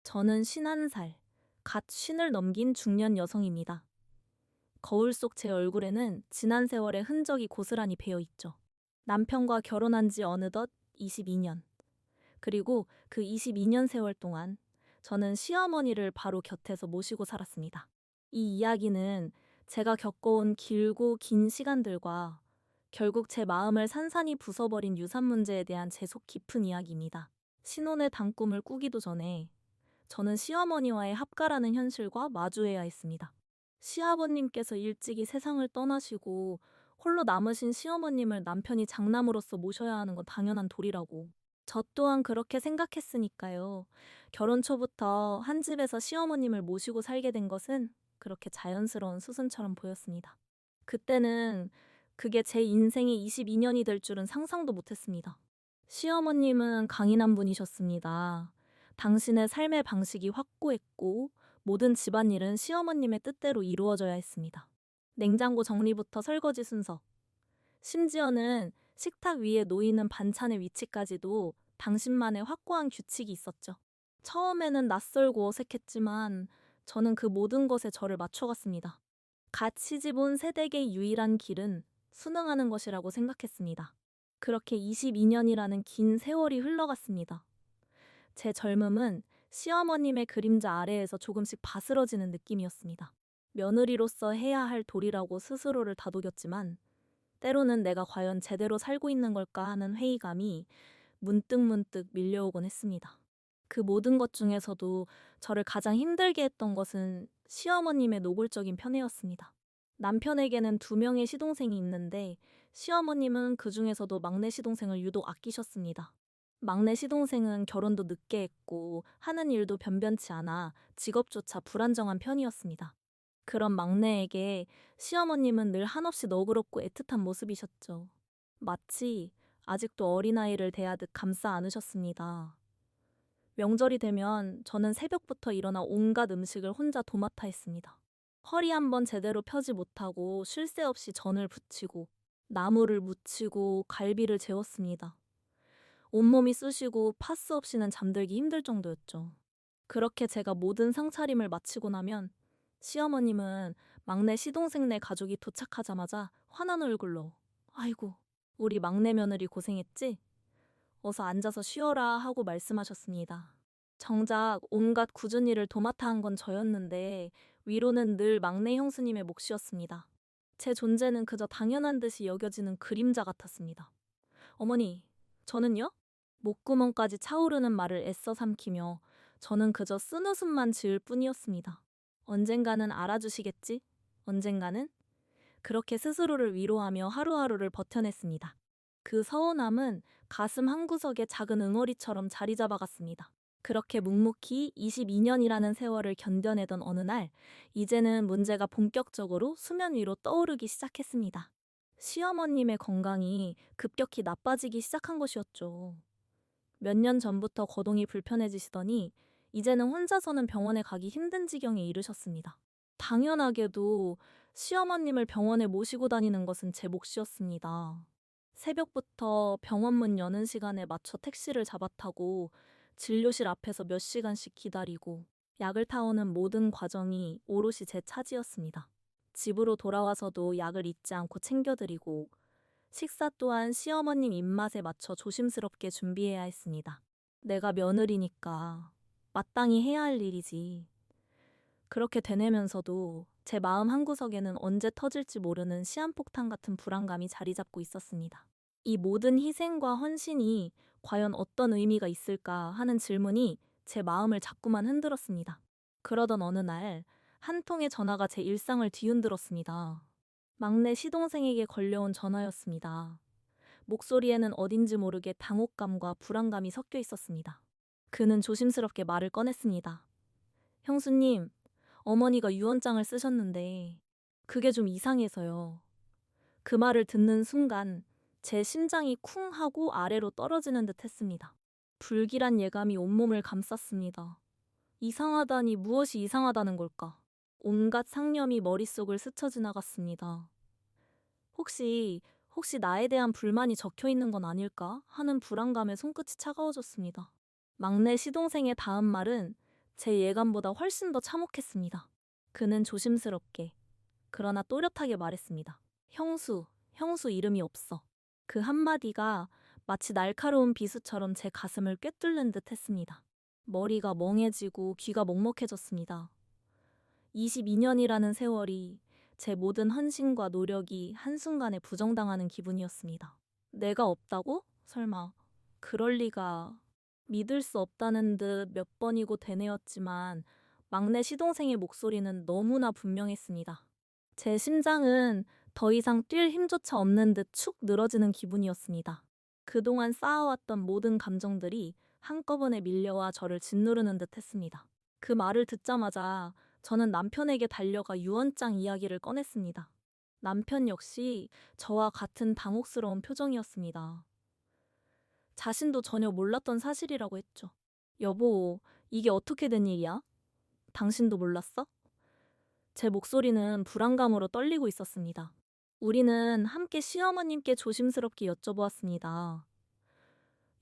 저는 51살, 갓 쉰을 넘긴 중년 여성입니다. 거울 속 제 얼굴에는 지난 세월의 흔적이 고스란히 배어 있죠. 남편과 결혼한 지 어느덧 22년. 그리고 그 22년 세월 동안 저는 시어머니를 바로 곁에서 모시고 살았습니다. 이 이야기는 제가 겪어온 길고 긴 시간들과 결국 제 마음을 산산이 부숴버린 유산 문제에 대한 제 속 깊은 이야기입니다. 신혼의 단꿈을 꾸기도 전에 저는 시어머니와의 합가라는 현실과 마주해야 했습니다. 시아버님께서 일찍이 세상을 떠나시고 홀로 남으신 시어머님을 남편이 장남으로서 모셔야 하는 건 당연한 도리라고. 저 또한 그렇게 생각했으니까요. 결혼 초부터 한 집에서 시어머님을 모시고 살게 된 것은 그렇게 자연스러운 수순처럼 보였습니다. 그때는 그게 제 인생의 22년이 될 줄은 상상도 못했습니다. 시어머님은 강인한 분이셨습니다. 당신의 삶의 방식이 확고했고 모든 집안일은 시어머님의 뜻대로 이루어져야 했습니다. 냉장고 정리부터 설거지 순서, 심지어는 식탁 위에 놓이는 반찬의 위치까지도 당신만의 확고한 규칙이 있었죠. 처음에는 낯설고 어색했지만 저는 그 모든 것에 저를 맞춰갔습니다. 갓 시집 온 새댁의 유일한 길은 순응하는 것이라고 생각했습니다. 그렇게 22년이라는 긴 세월이 흘러갔습니다. 제 젊음은 시어머님의 그림자 아래에서 조금씩 바스러지는 느낌이었습니다. 며느리로서 해야 할 도리라고 스스로를 다독였지만 때로는 내가 과연 제대로 살고 있는 걸까 하는 회의감이 문득문득 밀려오곤 했습니다. 그 모든 것 중에서도 저를 가장 힘들게 했던 것은 시어머님의 노골적인 편애였습니다. 남편에게는 2명의 시동생이 있는데 시어머님은 그 중에서도 막내 시동생을 유독 아끼셨습니다. 막내 시동생은 결혼도 늦게 했고 하는 일도 변변치 않아 직업조차 불안정한 편이었습니다. 그런 막내에게 시어머님은 늘 한없이 너그럽고 애틋한 모습이셨죠. 마치 아직도 어린아이를 대하듯 감싸 안으셨습니다. 명절이 되면 저는 새벽부터 일어나 온갖 음식을 혼자 도맡아 했습니다. 허리 한번 제대로 펴지 못하고 쉴 새 없이 전을 부치고 나물을 무치고 갈비를 재웠습니다. 온몸이 쑤시고 파스 없이는 잠들기 힘들 정도였죠. 그렇게 제가 모든 상차림을 마치고 나면 시어머님은 막내 시동생네 가족이 도착하자마자 화난 얼굴로 "아이고, 우리 막내 며느리 고생했지? 어서 앉아서 쉬어라" 하고 말씀하셨습니다. 정작 온갖 굳은 일을 도맡아 한 건 저였는데 위로는 늘 막내 형수님의 몫이었습니다. 제 존재는 그저 당연한 듯이 여겨지는 그림자 같았습니다. "어머니, 저는요?" 목구멍까지 차오르는 말을 애써 삼키며 저는 그저 쓴웃음만 지을 뿐이었습니다. 언젠가는 알아주시겠지? 언젠가는? 그렇게 스스로를 위로하며 하루하루를 버텨냈습니다. 그 서운함은 가슴 한구석에 작은 응어리처럼 자리 잡아갔습니다. 그렇게 묵묵히 22년이라는 세월을 견뎌내던 어느 날, 이제는 문제가 본격적으로 수면 위로 떠오르기 시작했습니다. 시어머님의 건강이 급격히 나빠지기 시작한 것이었죠. 몇 년 전부터 거동이 불편해지시더니 이제는 혼자서는 병원에 가기 힘든 지경에 이르셨습니다. 당연하게도 시어머님을 병원에 모시고 다니는 것은 제 몫이었습니다. 새벽부터 병원 문 여는 시간에 맞춰 택시를 잡아타고 진료실 앞에서 몇 시간씩 기다리고 약을 타오는 모든 과정이 오롯이 제 차지였습니다. 집으로 돌아와서도 약을 잊지 않고 챙겨드리고 식사 또한 시어머님 입맛에 맞춰 조심스럽게 준비해야 했습니다. 내가 며느리니까 마땅히 해야 할 일이지. 그렇게 되뇌면서도 제 마음 한구석에는 언제 터질지 모르는 시한폭탄 같은 불안감이 자리 잡고 있었습니다. 이 모든 희생과 헌신이 과연 어떤 의미가 있을까 하는 질문이 제 마음을 자꾸만 흔들었습니다. 그러던 어느 날 한 통의 전화가 제 일상을 뒤흔들었습니다. 막내 시동생에게 걸려온 전화였습니다. 목소리에는 어딘지 모르게 당혹감과 불안감이 섞여 있었습니다. 그는 조심스럽게 말을 꺼냈습니다. 형수님, 어머니가 유언장을 쓰셨는데 그게 좀 이상해서요. 그 말을 듣는 순간 제 심장이 쿵 하고 아래로 떨어지는 듯 했습니다. 불길한 예감이 온몸을 감쌌습니다. 이상하다니 무엇이 이상하다는 걸까? 온갖 상념이 머릿속을 스쳐 지나갔습니다. 혹시 나에 대한 불만이 적혀 있는 건 아닐까 하는 불안감에 손끝이 차가워졌습니다. 막내 시동생의 다음 말은 제 예감보다 훨씬 더 참혹했습니다. 그는 조심스럽게, 그러나 또렷하게 말했습니다. 형수 이름이 없어. 그 한마디가 마치 날카로운 비수처럼 제 가슴을 꿰뚫는 듯 했습니다. 머리가 멍해지고 귀가 먹먹해졌습니다. 22년이라는 세월이 제 모든 헌신과 노력이 한순간에 부정당하는 기분이었습니다. 내가 없다고? 설마. 그럴 리가. 믿을 수 없다는 듯 몇 번이고 되뇌었지만 막내 시동생의 목소리는 너무나 분명했습니다. 제 심장은 더 이상 뛸 힘조차 없는 듯 축 늘어지는 기분이었습니다. 그동안 쌓아왔던 모든 감정들이 한꺼번에 밀려와 저를 짓누르는 듯 했습니다. 그 말을 듣자마자 저는 남편에게 달려가 유언장 이야기를 꺼냈습니다. 남편 역시 저와 같은 당혹스러운 표정이었습니다. 자신도 전혀 몰랐던 사실이라고 했죠. 여보, 이게 어떻게 된 일이야? 당신도 몰랐어? 제 목소리는 불안감으로 떨리고 있었습니다. 우리는 함께 시어머님께 조심스럽게 여쭤보았습니다.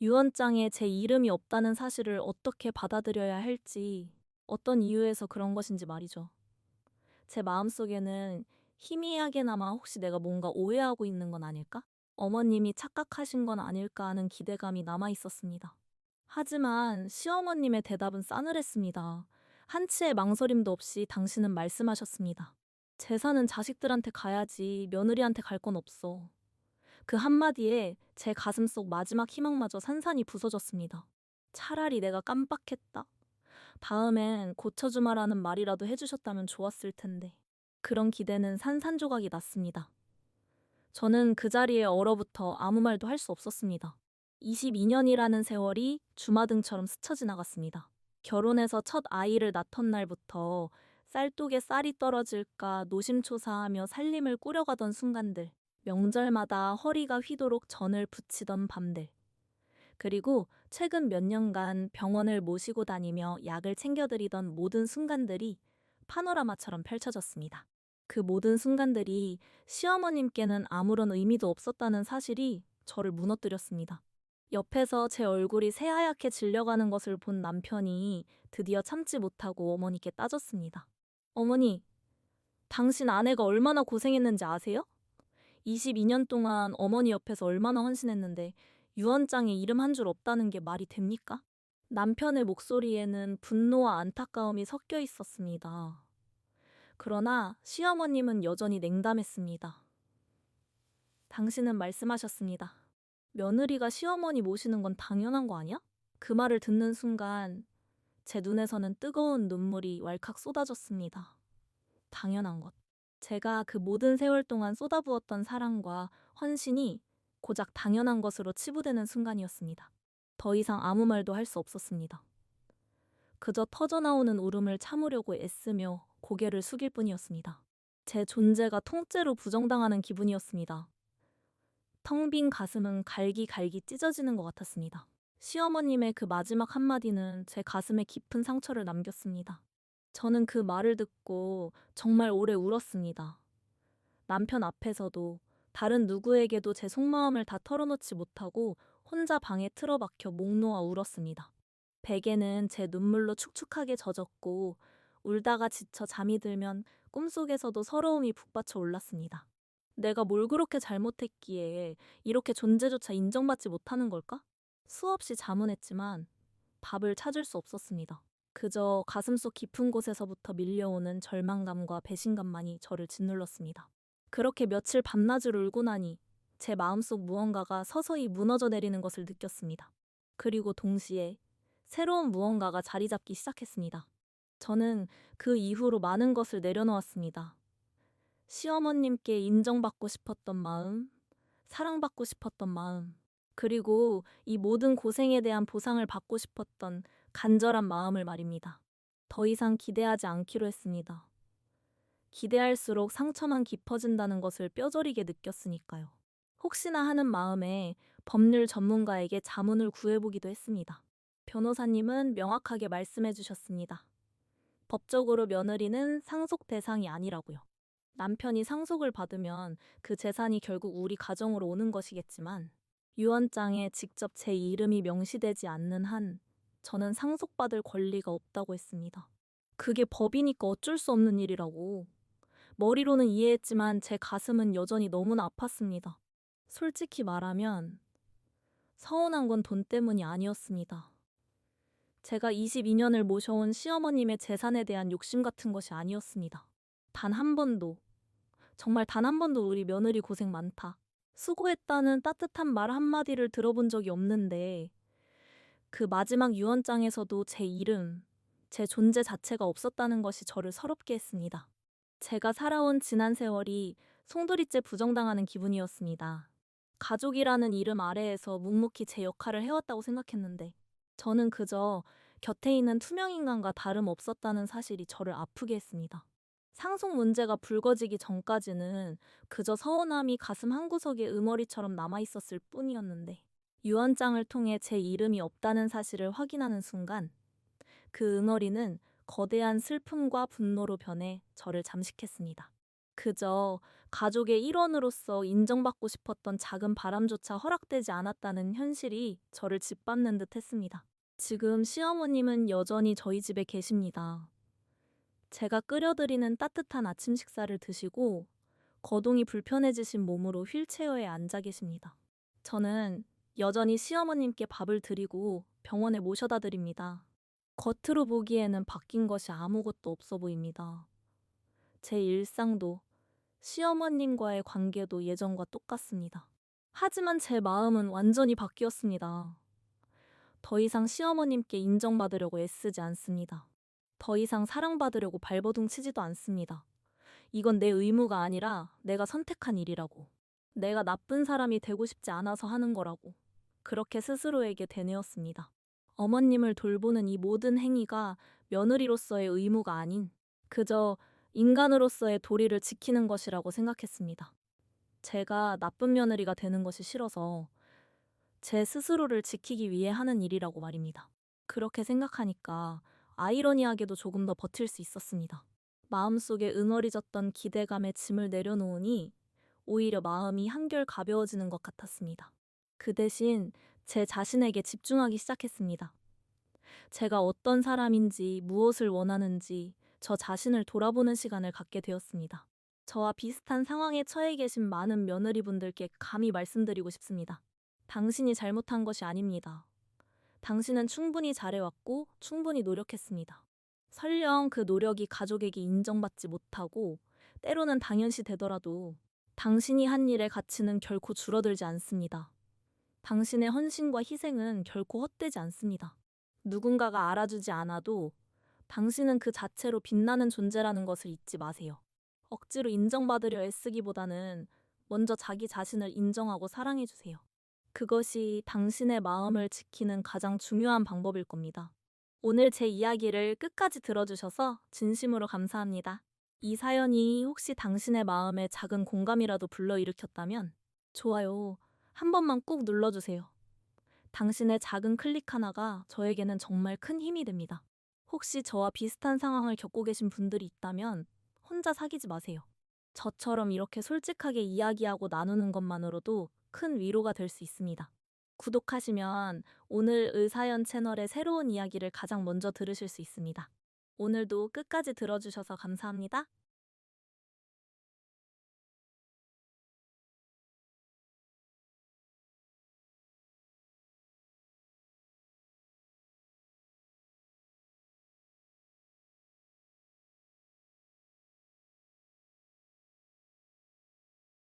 유언장에 제 이름이 없다는 사실을 어떻게 받아들여야 할지, 어떤 이유에서 그런 것인지 말이죠. 제 마음속에는 희미하게나마 혹시 내가 뭔가 오해하고 있는 건 아닐까? 어머님이 착각하신 건 아닐까 하는 기대감이 남아 있었습니다. 하지만 시어머님의 대답은 싸늘했습니다. 한치의 망설임도 없이 당신은 말씀하셨습니다. 재산은 자식들한테 가야지 며느리한테 갈 건 없어. 그 한마디에 제 가슴속 마지막 희망마저 산산이 부서졌습니다. 차라리 내가 깜빡했다. 다음엔 고쳐주마라는 말이라도 해주셨다면 좋았을 텐데. 그런 기대는 산산조각이 났습니다. 저는 그 자리에 얼어붙어 아무 말도 할 수 없었습니다. 22년이라는 세월이 주마등처럼 스쳐 지나갔습니다. 결혼해서 첫 아이를 낳던 날부터 쌀독에 쌀이 떨어질까 노심초사하며 살림을 꾸려가던 순간들, 명절마다 허리가 휘도록 전을 부치던 밤들, 그리고 최근 몇 년간 병원을 모시고 다니며 약을 챙겨드리던 모든 순간들이 파노라마처럼 펼쳐졌습니다. 그 모든 순간들이 시어머님께는 아무런 의미도 없었다는 사실이 저를 무너뜨렸습니다. 옆에서 제 얼굴이 새하얗게 질려가는 것을 본 남편이 드디어 참지 못하고 어머니께 따졌습니다. 어머니, 당신 아내가 얼마나 고생했는지 아세요? 22년 동안 어머니 옆에서 얼마나 헌신했는데 유언장에 이름 한 줄 없다는 게 말이 됩니까? 남편의 목소리에는 분노와 안타까움이 섞여 있었습니다. 그러나 시어머님은 여전히 냉담했습니다. 당신은 말씀하셨습니다. 며느리가 시어머니 모시는 건 당연한 거 아니야? 그 말을 듣는 순간 제 눈에서는 뜨거운 눈물이 왈칵 쏟아졌습니다. 당연한 것. 제가 그 모든 세월 동안 쏟아부었던 사랑과 헌신이 고작 당연한 것으로 치부되는 순간이었습니다. 더 이상 아무 말도 할 수 없었습니다. 그저 터져나오는 울음을 참으려고 애쓰며 고개를 숙일 뿐이었습니다. 제 존재가 통째로 부정당하는 기분이었습니다. 텅 빈 가슴은 갈기갈기 찢어지는 것 같았습니다. 시어머님의 그 마지막 한마디는 제 가슴에 깊은 상처를 남겼습니다. 저는 그 말을 듣고 정말 오래 울었습니다. 남편 앞에서도 다른 누구에게도 제 속마음을 다 털어놓지 못하고 혼자 방에 틀어박혀 목 놓아 울었습니다. 베개는 제 눈물로 축축하게 젖었고 울다가 지쳐 잠이 들면 꿈속에서도 서러움이 북받쳐 올랐습니다. 내가 뭘 그렇게 잘못했기에 이렇게 존재조차 인정받지 못하는 걸까? 수없이 자문했지만 답을 찾을 수 없었습니다. 그저 가슴속 깊은 곳에서부터 밀려오는 절망감과 배신감만이 저를 짓눌렀습니다. 그렇게 며칠 밤낮을 울고 나니 제 마음속 무언가가 서서히 무너져 내리는 것을 느꼈습니다. 그리고 동시에 새로운 무언가가 자리 잡기 시작했습니다. 저는 그 이후로 많은 것을 내려놓았습니다. 시어머님께 인정받고 싶었던 마음, 사랑받고 싶었던 마음, 그리고 이 모든 고생에 대한 보상을 받고 싶었던 간절한 마음을 말입니다. 더 이상 기대하지 않기로 했습니다. 기대할수록 상처만 깊어진다는 것을 뼈저리게 느꼈으니까요. 혹시나 하는 마음에 법률 전문가에게 자문을 구해보기도 했습니다. 변호사님은 명확하게 말씀해 주셨습니다. 법적으로 며느리는 상속 대상이 아니라고요. 남편이 상속을 받으면 그 재산이 결국 우리 가정으로 오는 것이겠지만 유언장에 직접 제 이름이 명시되지 않는 한 저는 상속받을 권리가 없다고 했습니다. 그게 법이니까 어쩔 수 없는 일이라고. 머리로는 이해했지만 제 가슴은 여전히 너무나 아팠습니다. 솔직히 말하면 서운한 건 돈 때문이 아니었습니다. 제가 22년을 모셔온 시어머님의 재산에 대한 욕심 같은 것이 아니었습니다. 단 한 번도, 정말 단 한 번도 우리 며느리 고생 많다, 수고했다는 따뜻한 말 한마디를 들어본 적이 없는데 그 마지막 유언장에서도 제 이름, 제 존재 자체가 없었다는 것이 저를 서럽게 했습니다. 제가 살아온 지난 세월이 송두리째 부정당하는 기분이었습니다. 가족이라는 이름 아래에서 묵묵히 제 역할을 해왔다고 생각했는데 저는 그저 곁에 있는 투명인간과 다름없었다는 사실이 저를 아프게 했습니다. 상속 문제가 불거지기 전까지는 그저 서운함이 가슴 한구석에 응어리처럼 남아있었을 뿐이었는데 유언장을 통해 제 이름이 없다는 사실을 확인하는 순간 그 응어리는 거대한 슬픔과 분노로 변해 저를 잠식했습니다. 그저 가족의 일원으로서 인정받고 싶었던 작은 바람조차 허락되지 않았다는 현실이 저를 짓밟는 듯 했습니다. 지금 시어머님은 여전히 저희 집에 계십니다. 제가 끓여드리는 따뜻한 아침 식사를 드시고 거동이 불편해지신 몸으로 휠체어에 앉아 계십니다. 저는 여전히 시어머님께 밥을 드리고 병원에 모셔다 드립니다. 겉으로 보기에는 바뀐 것이 아무것도 없어 보입니다. 제 일상도 시어머님과의 관계도 예전과 똑같습니다. 하지만 제 마음은 완전히 바뀌었습니다. 더 이상 시어머님께 인정받으려고 애쓰지 않습니다. 더 이상 사랑받으려고 발버둥 치지도 않습니다. 이건 내 의무가 아니라 내가 선택한 일이라고. 내가 나쁜 사람이 되고 싶지 않아서 하는 거라고. 그렇게 스스로에게 되뇌었습니다. 어머님을 돌보는 이 모든 행위가 며느리로서의 의무가 아닌 그저 인간으로서의 도리를 지키는 것이라고 생각했습니다. 제가 나쁜 며느리가 되는 것이 싫어서 제 스스로를 지키기 위해 하는 일이라고 말입니다. 그렇게 생각하니까 아이러니하게도 조금 더 버틸 수 있었습니다. 마음속에 응어리졌던 기대감의 짐을 내려놓으니 오히려 마음이 한결 가벼워지는 것 같았습니다. 그 대신 제 자신에게 집중하기 시작했습니다. 제가 어떤 사람인지, 무엇을 원하는지 저 자신을 돌아보는 시간을 갖게 되었습니다. 저와 비슷한 상황에 처해 계신 많은 며느리분들께 감히 말씀드리고 싶습니다. 당신이 잘못한 것이 아닙니다. 당신은 충분히 잘해왔고 충분히 노력했습니다. 설령 그 노력이 가족에게 인정받지 못하고 때로는 당연시 되더라도 당신이 한 일의 가치는 결코 줄어들지 않습니다. 당신의 헌신과 희생은 결코 헛되지 않습니다. 누군가가 알아주지 않아도 당신은 그 자체로 빛나는 존재라는 것을 잊지 마세요. 억지로 인정받으려 애쓰기보다는 먼저 자기 자신을 인정하고 사랑해주세요. 그것이 당신의 마음을 지키는 가장 중요한 방법일 겁니다. 오늘 제 이야기를 끝까지 들어주셔서 진심으로 감사합니다. 이 사연이 혹시 당신의 마음에 작은 공감이라도 불러일으켰다면 좋아요 한 번만 꾹 눌러주세요. 당신의 작은 클릭 하나가 저에게는 정말 큰 힘이 됩니다. 혹시 저와 비슷한 상황을 겪고 계신 분들이 있다면 혼자 사귀지 마세요. 저처럼 이렇게 솔직하게 이야기하고 나누는 것만으로도 큰 위로가 될 수 있습니다. 구독하시면 오늘 의사연 채널의 새로운 이야기를 가장 먼저 들으실 수 있습니다. 오늘도 끝까지 들어주셔서 감사합니다.